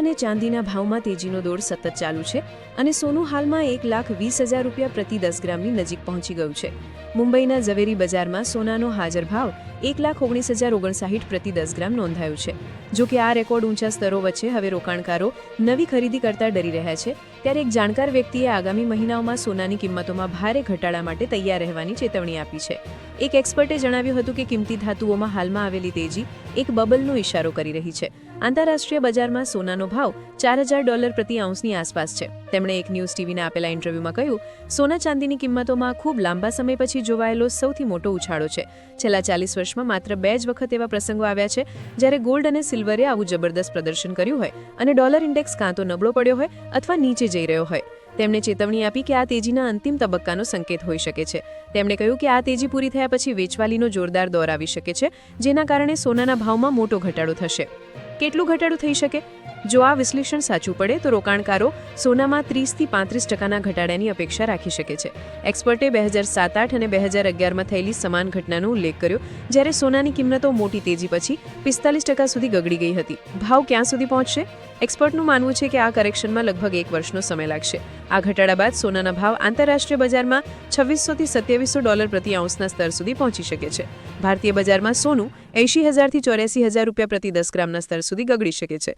અને ચાંદીના ભાવમાં તેજીનો દોર સતત ચાલુ છે અને સોનું હાલમાં 1,20,000 રૂપિયા પ્રતિ 10 ગ્રામની નજીક પહોંચી ગયું છે. મુંબઈના ઝવેરી બજારમાં સોનાનો હાજર ભાવ 1,19,059 પ્રતિ 10 ગ્રામ નોંધાયો છે. જો કે આ રેકોર્ડ ઊંચા સ્તરો વચ્ચે હવે રોકાણકારો નવી ખરીદી કરતા ડરી રહ્યા છે, ત્યારે એક જાણકાર વ્યક્તિએ આગામી મહિનાઓમાં સોનાની કિંમતોમાં ભારે ઘટાડા માટે તૈયાર રહેવાની ચેતવણી આપી છે. એક એક્સપર્ટે જણાવ્યું હતું કે કિંમતી ધાતુઓમાં હાલમાં આવેલી તેજી એક બબલનો ઇશારો કરી રહી છે. આંતરરાષ્ટ્રીય બજારમાં સોનાનો ભાવ $4,000 પ્રતિ આઉન્સની આસપાસ છે. તેમણે એક ન્યૂઝ ટીવીને આપેલા ઇન્ટરવ્યુમાં કહ્યું, સોના ચાંદીની કિંમતોમાં ખૂબ લાંબા સમય પછી જોવાયેલો સૌથી મોટો ઉછાળો છે. છેલ્લા 40 વર્ષમાં માત્ર 2 જ વખત એવા પ્રસંગો આવ્યા છે જ્યારે ગોલ્ડ અને સિલ્વરે આવું જબરદસ્ત પ્રદર્શન કર્યું હોય અને ડોલર ઇન્ડેક્સ કાં તો નબળો પડ્યો હોય અથવા નીચે જઈ રહ્યો હોય. તેમણે ચેતવણી આપી કે આ તેજીના અંતિમ તબક્કાનો સંકેત હોઈ શકે છે. તેમણે કહ્યું કે આ તેજી પૂરી થયા પછી વેચવાલીનો જોરદાર દોર આવી શકે છે, જેના કારણે સોનાના ભાવમાં મોટો ઘટાડો થશે. કેટલું ઘટાડો થઈ શકે? જો આ વિશ્લેષણ સાચું પડે તો રોકાણકારો સોનામાં 30 થી 35% ઘટાડાની અપેક્ષા રાખી શકે છે. એક્સપર્ટે 2007-8 અને 2011માં થયેલી સમાન ઘટનાનો ઉલ્લેખ કર્યો, જ્યારે સોનાની કિંમતો મોટી તેજી પછી 45% સુધી ગગડી ગઈ હતી. ભાવ ક્યાં સુધી પહોંચશે? એક્સપર્ટનું માનવું છે કે આ કરેક્શનમાં લગભગ 1 વર્ષનો સમય લાગશે. આ ઘટાડા બાદ સોનાના ભાવ આંતરરાષ્ટ્રીય બજારમાં $2,600 થી $2,700 પ્રતિ આઉન્સના સ્તર સુધી પહોંચી શકે છે. ભારતીય બજારમાં સોનું $80,000 થી $84,000 પ્રતિ 10 ગ્રામના સ્તર સુધી ગગડી શકે છે.